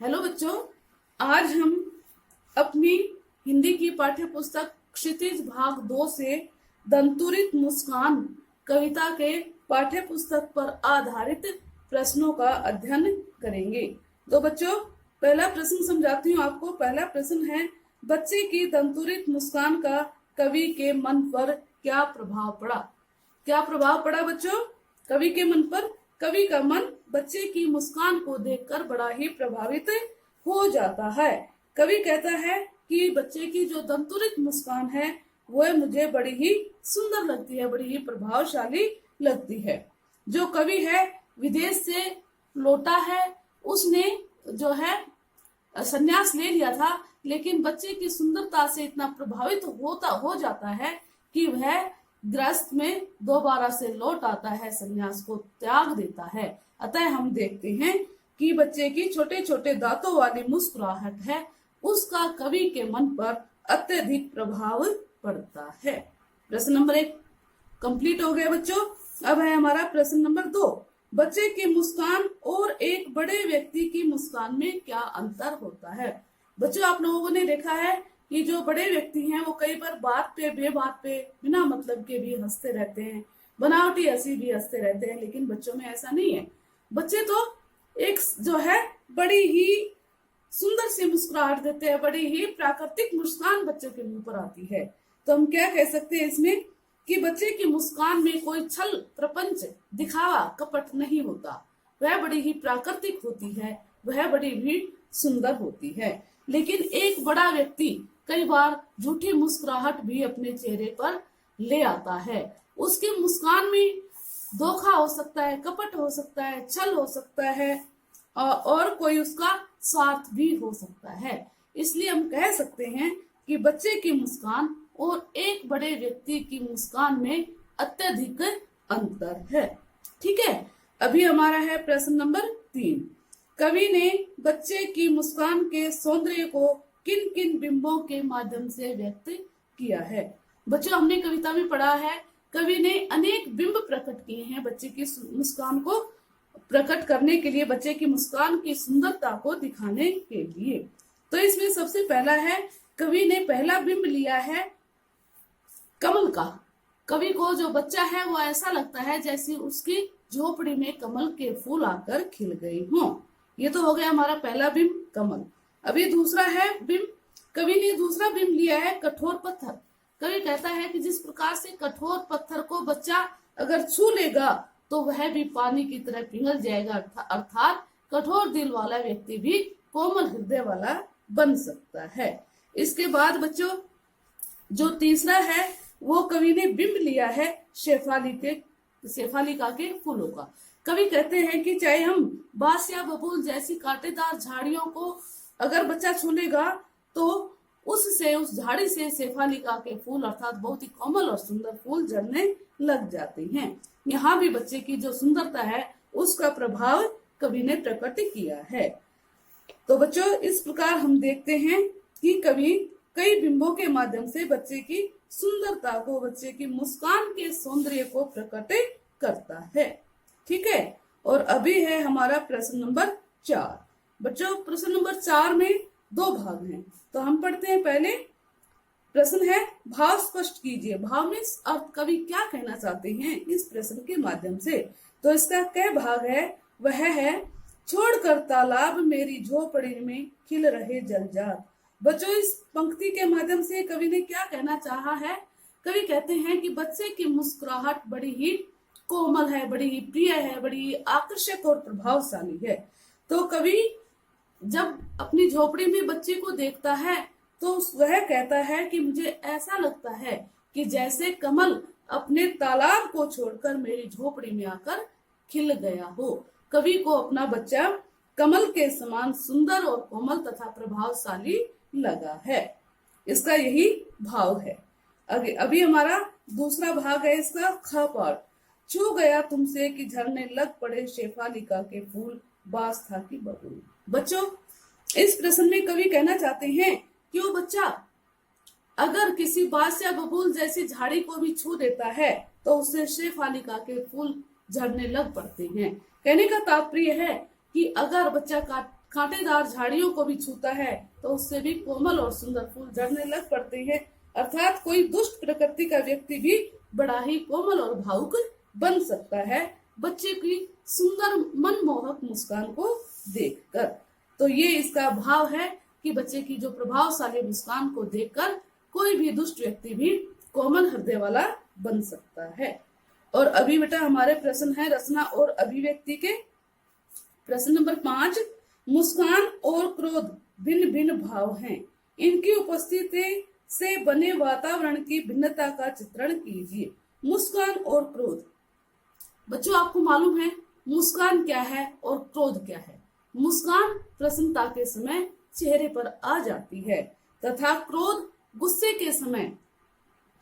Hello बच्चों, आज हम अपनी हिंदी की पाठ्य पुस्तक क्षितिज भाग 2 से दंतुरित मुस्कान कविता के पाठ्य पुस्तक पर आधारित प्रश्नों का अध्ययन करेंगे। तो बच्चों, पहला प्रश्न समझाती हूँ आपको। पहला प्रश्न है, बच्चे की दंतुरित मुस्कान का कवि के मन पर क्या प्रभाव पड़ा? क्या प्रभाव पड़ा बच्चों कवि के मन पर? कवि का मन बच्चे की मुस्कान को देखकर बड़ा ही प्रभावित हो जाता है। कवि कहता है कि बच्चे की जो दंतुरित मुस्कान है वह मुझे बड़ी ही सुंदर लगती है, बड़ी ही प्रभावशाली लगती है। जो कवि है विदेश से लौटा है, उसने जो है संन्यास ले लिया था, लेकिन बच्चे की सुंदरता से इतना प्रभावित हो जाता है कि वह गृहस्थ में दोबारा से लौट आता है, संन्यास को त्याग देता है। अतः हम देखते हैं कि बच्चे की छोटे छोटे दांतों वाली मुस्कुराहट है, उसका कवि के मन पर अत्यधिक प्रभाव पड़ता है। प्रश्न नंबर 1 कंप्लीट हो गया बच्चों। अब है हमारा प्रश्न नंबर 2। बच्चे की मुस्कान और एक बड़े व्यक्ति की मुस्कान में क्या अंतर होता है? बच्चों, आप लोगों ने देखा है कि जो बड़े व्यक्ति हैं वो कई बार बात पे बेबात पे बिना मतलब के भी हंसते रहते हैं, बनावटी हंसी भी हंसते रहते हैं, लेकिन बच्चों में ऐसा नहीं है। बच्चे तो एक जो है बड़ी ही सुंदर सी मुस्कुराहट देते हैं, बड़ी ही प्राकृतिक मुस्कान बच्चों के मुंह पर आती है। तो हम क्या कह सकते हैं इसमें कि बच्चे की मुस्कान में कोई छल प्रपंच दिखावा कपट नहीं होता, वह बड़ी ही प्राकृतिक होती है, वह बड़ी ही सुंदर होती है। लेकिन एक बड़ा व्यक्ति कई बार झूठी मुस्कुराहट भी अपने चेहरे पर ले आता है। उसकी मुस्कान में धोखा हो सकता है, कपट हो सकता है, छल हो सकता है और कोई उसका स्वार्थ भी हो सकता है। इसलिए हम कह सकते हैं कि बच्चे की मुस्कान और एक बड़े व्यक्ति की मुस्कान में अत्यधिक अंतर है। ठीक है, अभी हमारा है प्रश्न नंबर 3। कवि ने बच्चे की मुस्कान के सौंदर्य को किन किन बिंबों के माध्यम से व्यक्त किया है? बच्चों, हमने कविता में पढ़ा है कवि ने अनेक बिंब प्रकट किए हैं बच्चे की मुस्कान को प्रकट करने के लिए, बच्चे की मुस्कान की सुंदरता को दिखाने के लिए। तो इसमें सबसे पहला है, कवि ने पहला बिंब लिया है कमल का। कवि को जो बच्चा है वो ऐसा लगता है जैसे उसकी झोपड़ी में कमल के फूल आकर खिल गए हों। ये तो हो गया हमारा पहला बिंब कमल। अभी दूसरा है बिंब, कवि ने दूसरा बिंब लिया है कठोर पत्थर। कवि कहता है कि जिस प्रकार से कठोर पत्थर को बच्चा अगर छू लेगा तो वह भी पानी की तरह पिघल जाएगा, अर्थात कठोर दिल वाला व्यक्ति भी कोमल हृदय वाला बन सकता है। इसके बाद बच्चों जो तीसरा है वो कवि ने बिंब लिया है शेफालिका के फूलों का। कवि कहते हैं कि चाहे हम बांस या बबूल जैसी कांटेदार झाड़ियों को अगर बच्चा छू लेगा तो उससे उस झाड़ी से शेफालिका के फूल अर्थात बहुत ही कोमल और सुंदर फूल झड़ने लग जाते हैं। यहाँ भी बच्चे की जो सुंदरता है उसका प्रभाव कवि ने प्रकट किया है। तो बच्चों, इस प्रकार हम देखते हैं कि कवि कई बिंबों के माध्यम से बच्चे की सुंदरता को, बच्चे की मुस्कान के सौंदर्य को प्रकट करता है। ठीक है, और अभी है हमारा प्रश्न नंबर 4। बच्चों, प्रश्न नंबर 4 में 2 भाग हैं, तो हम पढ़ते हैं। पहले प्रश्न है, भाव स्पष्ट कीजिए। भाव में अर्थ कवि क्या कहना चाहते हैं इस प्रश्न के माध्यम से? तो इसका क्या भाग है? वह है, छोड़कर तालाब मेरी झोपड़ी में खिल रहे जलजात। बच्चों, इस पंक्ति के माध्यम से कवि ने क्या कहना चाहा है? कवि कहते हैं कि बच्चे की मुस्कुराहट बड़ी ही कोमल है, बड़ी ही प्रिय है, बड़ी ही आकर्षक और प्रभावशाली है। तो कवि जब अपनी झोपड़ी में बच्चे को देखता है तो वह कहता है कि मुझे ऐसा लगता है कि जैसे कमल अपने तालाब को छोड़कर मेरी झोपड़ी में आकर खिल गया हो। कवि को अपना बच्चा कमल के समान सुंदर और कोमल तथा प्रभावशाली लगा है। इसका यही भाव है। अभी हमारा दूसरा भाग है इसका ख पाठ। छू गया तुमसे कि झरने लग पड़े शेफालिका के फूल, बास था कि बबूल। बच्चों, इस प्रश्न में कवि कहना चाहते हैं कि वो बच्चा अगर किसी बांस या बबूल जैसी झाड़ी को भी छू देता है तो उससे शेफालिका के फूल झड़ने लग पड़ते हैं। कहने का तात्पर्य है कि अगर बच्चा कांटेदार झाड़ियों को भी छूता है तो उससे भी कोमल और सुंदर फूल झड़ने लग पड़ते हैं। अर्थात कोई दुष्ट प्रकृति का व्यक्ति भी बड़ा ही कोमल और भावुक बन सकता है बच्चे की सुंदर मनमोहक मुस्कान को देखकर। तो ये इसका भाव है कि बच्चे की जो प्रभावशाली मुस्कान को देखकर कोई भी दुष्ट व्यक्ति भी कोमल हृदय वाला बन सकता है। और अभी बेटा हमारे प्रश्न है रचना और अभिव्यक्ति के। प्रश्न नंबर 5, मुस्कान और क्रोध भिन्न भिन्न भाव हैं, इनकी उपस्थिति से बने वातावरण की भिन्नता का चित्रण कीजिए। मुस्कान और क्रोध। बच्चों आपको मालूम है मुस्कान क्या है और क्रोध क्या है। मुस्कान प्रसन्नता के समय चेहरे पर आ जाती है तथा क्रोध गुस्से के समय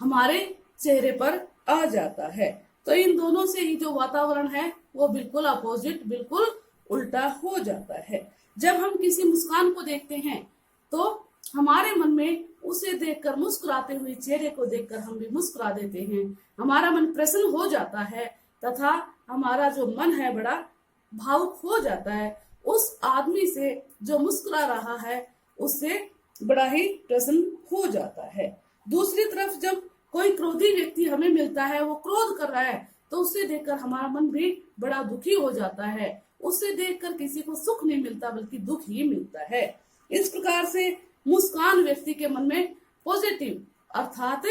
हमारे चेहरे पर आ जाता है। तो इन दोनों से ही जो वातावरण है वो बिल्कुल अपोजिट, बिल्कुल उल्टा हो जाता है। जब हम किसी मुस्कान को देखते हैं तो हमारे मन में उसे देखकर, मुस्कुराते हुए चेहरे को देखकर हम भी मुस्कुरा देते हैं। हमारा मन प्रसन्न हो जाता है तथा हमारा जो मन है बड़ा भावुक हो जाता है। उस आदमी से जो मुस्कुरा रहा है उससे बड़ा ही प्रसन्न हो जाता है। दूसरी तरफ जब कोई क्रोधी व्यक्ति हमें मिलता है, वो क्रोध कर रहा है, तो उसे देखकर हमारा मन भी बड़ा दुखी हो जाता है। उसे देखकर किसी को सुख नहीं मिलता बल्कि दुख ही मिलता है। इस प्रकार से मुस्कान व्यक्ति के मन में पॉजिटिव अर्थात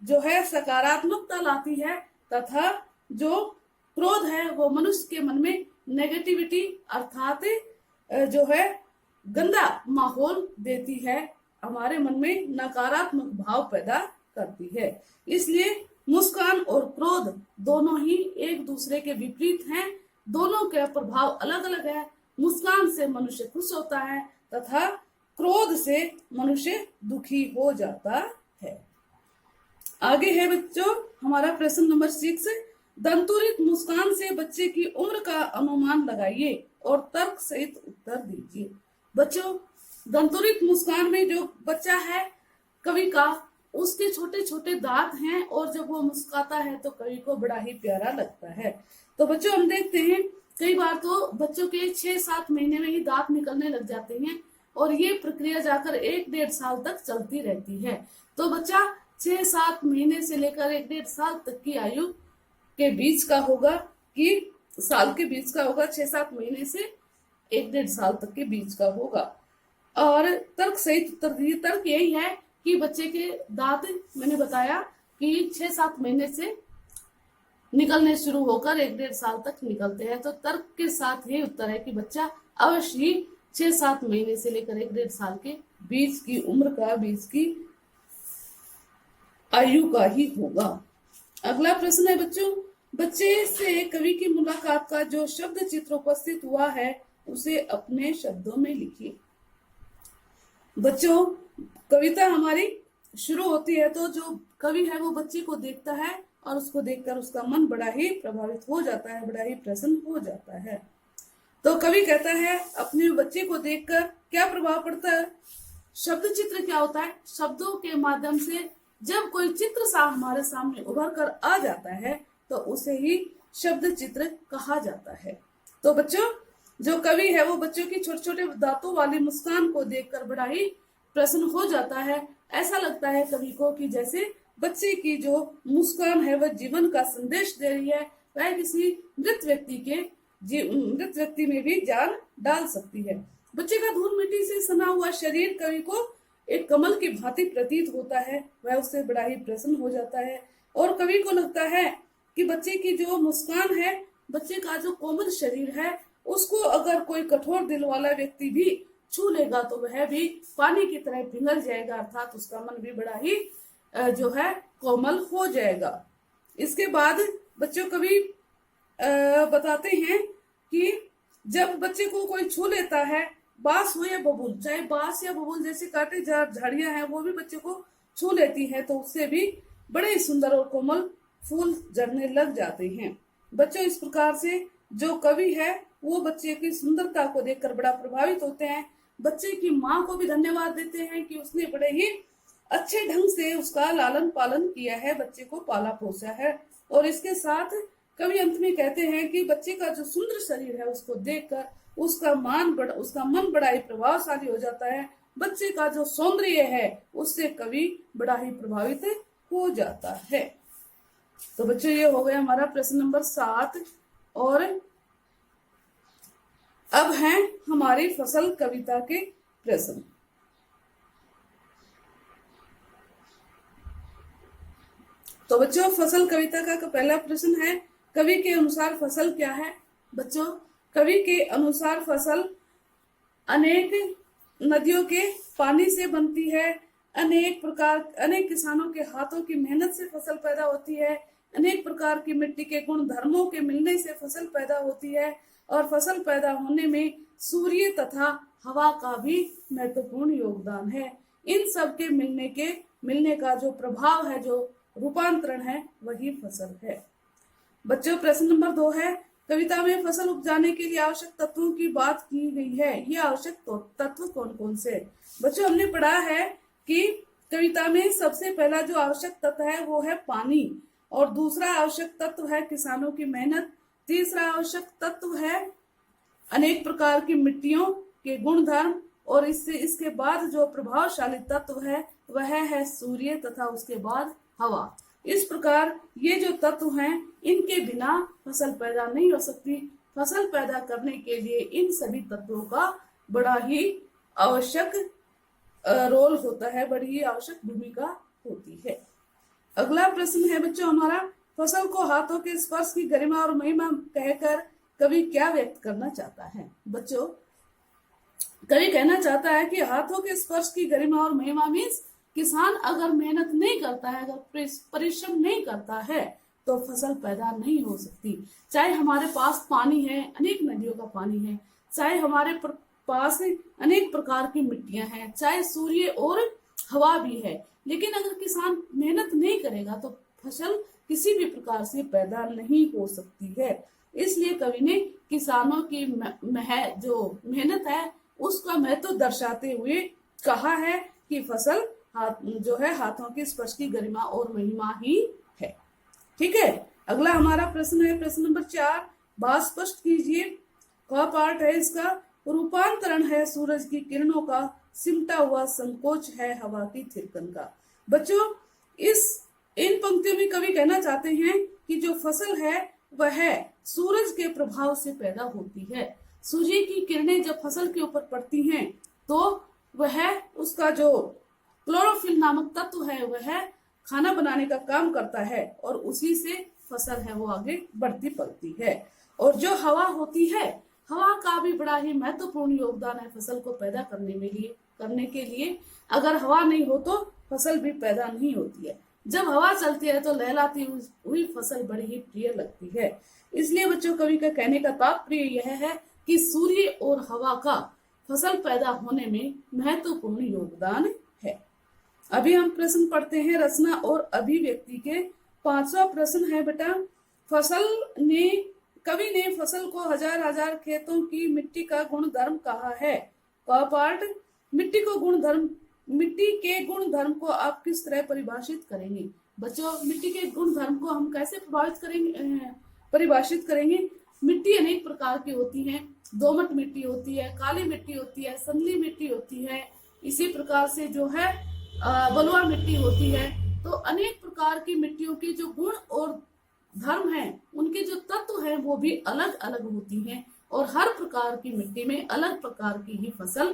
जो है सकारात्मकता लाती है तथा जो क्रोध है वो मनुष्य के मन में नेगेटिविटी अर्थात जो है गंदा माहौल देती है, हमारे मन में नकारात्मक भाव पैदा करती है। इसलिए मुस्कान और क्रोध दोनों ही एक दूसरे के विपरीत हैं, दोनों का प्रभाव अलग अलग है। मुस्कान से मनुष्य खुश होता है तथा क्रोध से मनुष्य दुखी हो जाता है। आगे है बच्चों हमारा प्रश्न नंबर 6, दंतुरित मुस्कान से बच्चे की उम्र का अनुमान लगाइए और तर्क सहित उत्तर दीजिए। बच्चों दंतुरित मुस्कान में जो बच्चा है कवि का, उसके छोटे छोटे दांत हैं और जब वो मुस्कुराता है तो कवि को बड़ा ही प्यारा लगता है। तो बच्चों हम देखते हैं कई बार तो बच्चों के 6-7 महीने में ही दांत निकलने लग जाते हैं और ये प्रक्रिया जाकर 1-1.5 साल तक चलती रहती है। तो बच्चा 6-7 महीने से लेकर 1-1.5 साल तक की आयु के बीच का होगा कि साल के बीच का होगा, 6-7 महीने से 1-1.5 साल तक के बीच का होगा। और तर्क सहित उत्तर दीजिए। तर्क यही है कि बच्चे के दांत मैंने बताया कि 6-7 महीने से निकलने शुरू होकर 1-1.5 साल तक निकलते हैं। तो तर्क के साथ ये उत्तर है कि बच्चा अवश्य ही 6-7 महीने से लेकर 1-1.5 साल के बीच की उम्र का, बीच की आयु का ही होगा। अगला प्रश्न है बच्चों, बच्चे से कवि की मुलाकात का जो शब्द चित्र उपस्थित हुआ है उसे अपने शब्दों में लिखिए। बच्चों कविता हमारी शुरू होती है तो जो कवि है वो बच्चे को देखता है और उसको देखकर उसका मन बड़ा ही प्रभावित हो जाता है, बड़ा ही प्रसन्न हो जाता है। तो कवि कहता है अपने बच्चे को देखकर क्या प्रभाव पड़ता है। शब्द चित्र क्या होता है, शब्दों के माध्यम से जब कोई चित्र सा हमारे सामने उभर कर आ जाता है तो उसे ही शब्द चित्र कहा जाता है। तो बच्चों जो कवि है वो बच्चों की छोटे छोटे दांतों वाली मुस्कान को देखकर बड़ा ही प्रसन्न हो जाता है। ऐसा लगता है कवि को कि जैसे बच्चे की जो मुस्कान है वह जीवन का संदेश दे रही है, वह किसी मृत व्यक्ति में भी जान डाल सकती है। बच्चे का धूल मिट्टी से सना हुआ शरीर कवि को एक कमल की भांति प्रतीत होता है, वह उससे बड़ा ही प्रसन्न हो जाता है और कवि को लगता है कि बच्चे की जो मुस्कान है, बच्चे का जो कोमल शरीर है, उसको अगर कोई कठोर दिल वाला व्यक्ति भी छू लेगा तो वह भी पानी की तरह पिघल जाएगा, अर्थात उसका मन भी बड़ा ही जो है कोमल हो जाएगा। इसके बाद बच्चों कवि बताते हैं कि जब बच्चे को कोई छू लेता है, बांस हो या बबूल, चाहे बांस या बबूल जैसे कांटे झाड़ियां हैं वो भी बच्चे को छू लेती है तो उससे भी बड़े ही सुंदर और कोमल फूल झड़ने लग जाते हैं। बच्चों इस प्रकार से जो कवि है वो बच्चे की सुंदरता को देखकर बड़ा प्रभावित होते हैं। बच्चे की माँ को भी धन्यवाद देते हैं कि उसने बड़े ही अच्छे ढंग से उसका लालन पालन किया है, बच्चे को पाला पोसा है। और इसके साथ कवि अंत में कहते हैं कि बच्चे का जो सुंदर शरीर है उसको देखकर उसका मन बड़ा ही प्रभावशाली हो जाता है। बच्चे का जो सौंदर्य है उससे कवि बड़ा ही प्रभावित हो जाता है। तो बच्चों ये हो गया हमारा प्रश्न नंबर 7। और अब हैं हमारी फसल कविता के प्रश्न। तो बच्चों फसल कविता का पहला प्रश्न है, कवि के अनुसार फसल क्या है? बच्चों कवि के अनुसार फसल अनेक नदियों के पानी से बनती है, अनेक किसानों के हाथों की मेहनत से फसल पैदा होती है, अनेक प्रकार की मिट्टी के गुण धर्मों के मिलने से फसल पैदा होती है, और फसल पैदा होने में सूर्य तथा हवा का भी महत्वपूर्ण योगदान है। इन सब के मिलने का जो प्रभाव है, जो रूपांतरण है, वही फसल है। बच्चों प्रश्न नंबर 2 है, कविता में फसल उपजाने के लिए आवश्यक तत्वों की बात की गई है। ये आवश्यक तत्व कौन कौन से? बच्चों हमने पढ़ा है कि कविता में सबसे पहला जो आवश्यक तत्व है वो है पानी, और दूसरा आवश्यक तत्व है किसानों की मेहनत, तीसरा आवश्यक तत्व है अनेक प्रकार की मिट्टियों के गुणधर्म, और इसके बाद जो प्रभावशाली तत्व है वह है सूर्य तथा उसके बाद हवा। इस प्रकार ये जो तत्व हैं इनके बिना फसल पैदा नहीं हो सकती। फसल पैदा करने के लिए इन सभी तत्वों का बड़ा ही आवश्यक रोल होता है, बड़ी ही आवश्यक भूमिका होती है। अगला प्रश्न है बच्चों हमारा, फसल को हाथों के स्पर्श की गरिमा और महिमा कहकर कवि क्या व्यक्त करना चाहता है? बच्चों कवि कहना चाहता है कि हाथों के स्पर्श की गरिमा और महिमा मीन्स किसान अगर मेहनत नहीं करता है, अगर परिश्रम नहीं करता है तो फसल पैदा नहीं हो सकती। चाहे हमारे पास पानी है, अनेक नदियों का पानी है, चाहे हमारे पास अनेक प्रकार की मिट्टियां हैं, चाहे सूर्य और हवा भी है, लेकिन अगर किसान मेहनत नहीं करेगा तो फसल किसी भी प्रकार से पैदा नहीं हो सकती है। इसलिए कवि ने किसानों की जो मेहनत है उसका महत्व दर्शाते हुए कहा है कि फसल जो है हाथों के स्पर्श की गरिमा और महिमा ही है। ठीक है, अगला हमारा प्रश्न है प्रश्न नंबर 4, बात स्पष्ट कीजिए। का पार्ट है इसका, रूपांतरण है सूरज की किरणों का, सिमटा हुआ संकोच है हवा की थिरकन का। बच्चों इन पंक्तियों में कवि कहना चाहते हैं कि जो फसल है वह सूरज के प्रभाव से पैदा होती है। सूर्य की किरणें जब फसल के ऊपर पड़ती हैं तो वह उसका जो क्लोरोफिल नामक तत्व है वह खाना बनाने का काम करता है, और उसी से फसल है वो आगे बढ़ती पलती है। और जो हवा होती है, हवा का भी बड़ा ही महत्वपूर्ण योगदान है फसल को पैदा करने के लिए। अगर हवा नहीं हो तो फसल भी पैदा नहीं होती है। जब हवा चलती है तो लहराती हुई फसल बड़ी ही प्रिय लगती है। इसलिए बच्चों कवि का कहने का तात्पर्य यह है कि सूर्य और हवा का फसल पैदा होने में महत्वपूर्ण योगदान है। अभी हम प्रश्न पढ़ते हैं रचना और अभिव्यक्ति के। 5वां प्रश्न है बेटा, कवि ने फसल को हजार हजार खेतों की मिट्टी का गुणधर्म कहा है। का पार्ट, मिट्टी के गुणधर्म को आप किस तरह परिभाषित करेंगे? बच्चों मिट्टी के गुणधर्म को हम कैसे परिभाषित करेंगे? मिट्टी अनेक प्रकार की होती है, दोमट मिट्टी होती है, काली मिट्टी होती है, संदली मिट्टी होती है, इसी प्रकार से जो है बलुआ मिट्टी होती है। तो अनेक प्रकार की मिट्टियों के जो गुण और धर्म हैं, उनके जो तत्व हैं वो भी अलग अलग होती हैं, और हर प्रकार की मिट्टी में अलग प्रकार की ही फसल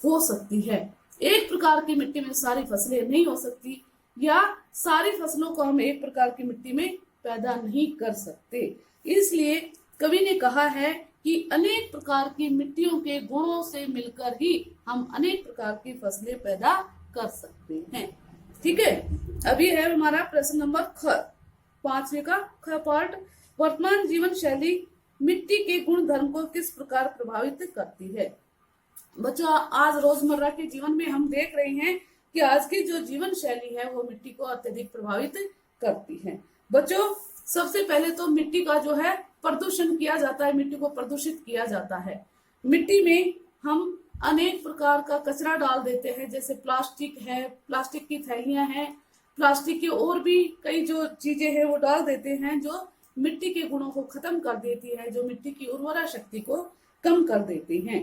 हो सकती है। एक प्रकार की मिट्टी में सारी फसलें नहीं हो सकती, या सारी फसलों को हम एक प्रकार की मिट्टी में पैदा नहीं कर सकते। इसलिए कवि ने कहा है कि अनेक प्रकार की मिट्टियों के गुणों से मिलकर ही हम अनेक प्रकार की फसलें पैदा कर सकते हैं। ठीक है, अभी है हमारा प्रश्न नंबर 5वें का ख पार्ट, वर्तमान जीवन शैली मिट्टी के गुण धर्म को किस प्रकार प्रभावित करती है? बच्चों आज रोजमर्रा के जीवन में हम देख रहे हैं कि आज की जो जीवन शैली है वो मिट्टी को अत्यधिक प्रभावित करती है। बच्चों सबसे पहले तो मिट्टी का जो है प्रदूषण किया जाता है, मिट्टी को प्रदूषित किया जाता है। मिट्टी में हम अनेक प्रकार का कचरा डाल देते हैं, जैसे प्लास्टिक है, प्लास्टिक की थैलियां हैं, प्लास्टिक की और भी कई जो चीजें हैं वो डाल देते हैं जो मिट्टी के गुणों को खत्म कर देती है, जो मिट्टी की उर्वरा शक्ति को कम कर देते हैं।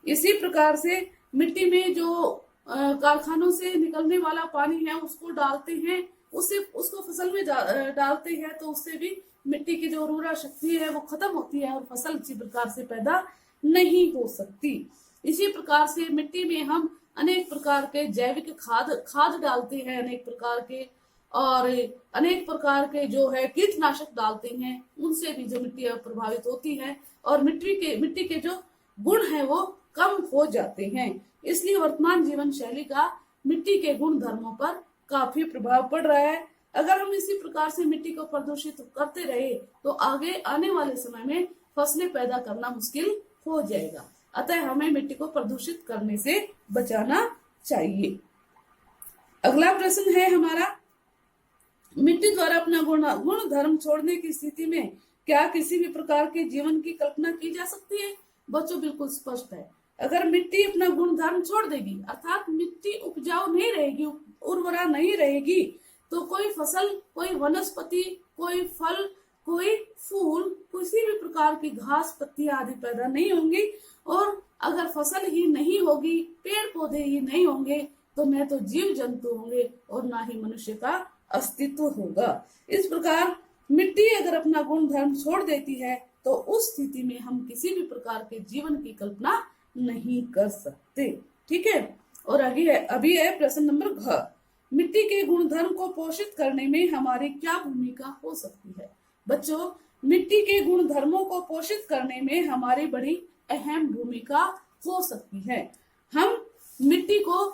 इसी प्रकार से मिट्टी में जो कारखानों से निकलने वाला पानी है उसको डालते हैं, उससे उसको फसल में डालते हैं, तो उससे भी मिट्टी की जो उर्वरा शक्ति है वो खत्म होती है और फसल इसी प्रकार से पैदा नहीं हो सकती। इसी प्रकार से मिट्टी में हम अनेक प्रकार के जैविक खाद डालते हैं, अनेक प्रकार के, और अनेक प्रकार के जो है कीटनाशक डालते हैं, उनसे भी जो मिट्टी प्रभावित होती है और मिट्टी के जो गुण है वो कम हो जाते हैं। इसलिए वर्तमान जीवन शैली का मिट्टी के गुण धर्मों पर काफी प्रभाव पड़ रहा है। अगर हम इसी प्रकार से मिट्टी को प्रदूषित करते रहे तो आगे आने वाले समय में फसलें पैदा करना मुश्किल हो जाएगा। अतः हमें मिट्टी को प्रदूषित करने से बचाना चाहिए। अगला प्रश्न है हमारा, मिट्टी द्वारा अपना गुण धर्म छोड़ने की स्थिति में क्या किसी भी प्रकार के जीवन की कल्पना की जा सकती है? बच्चों बिल्कुल स्पष्ट है, अगर मिट्टी अपना गुण धर्म छोड़ देगी, अर्थात मिट्टी उपजाऊ नहीं रहेगी, उर्वरा नहीं रहेगी, तो कोई फसल, कोई वनस्पति, कोई फल, कोई फूल, किसी भी प्रकार की घास पत्तियां आदि पैदा नहीं होंगी। और अगर फसल ही नहीं होगी, पेड़ पौधे ही नहीं होंगे, तो न तो जीव जंतु होंगे और ना ही मनुष्य का अस्तित्व होगा। इस प्रकार मिट्टी अगर अपना गुण धर्म छोड़ देती है तो उस स्थिति में हम किसी भी प्रकार के जीवन की कल्पना नहीं कर सकते। ठीक है, और अभी है प्रश्न नंबर घ, मिट्टी के गुण धर्म को पोषित करने में हमारी क्या भूमिका हो सकती है? बच्चों, मिट्टी के गुण धर्मों को पोषित करने में हमारी बड़ी अहम भूमिका हो सकती है। हम मिट्टी को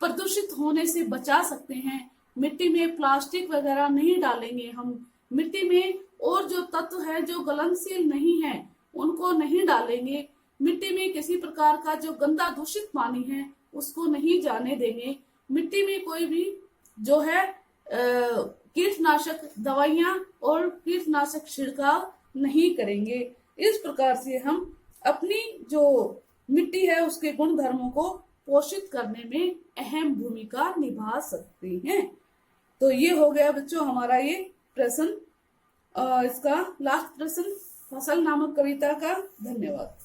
प्रदूषित होने से बचा सकते हैं, मिट्टी में प्लास्टिक वगैरह नहीं डालेंगे, हम मिट्टी में और जो तत्व है जो गलनशील नहीं है उनको नहीं डालेंगे, मिट्टी में किसी प्रकार का जो गंदा दूषित पानी है उसको नहीं जाने देंगे, मिट्टी में कोई भी जो है कीटनाशक दवाइयां और कीटनाशक छिड़काव नहीं करेंगे। इस प्रकार से हम अपनी जो मिट्टी है उसके गुण धर्मों को पोषित करने में अहम भूमिका निभा सकते हैं। तो ये हो गया बच्चों हमारा ये प्रश्न, इसका लास्ट प्रश्न फसल नामक कविता का। धन्यवाद।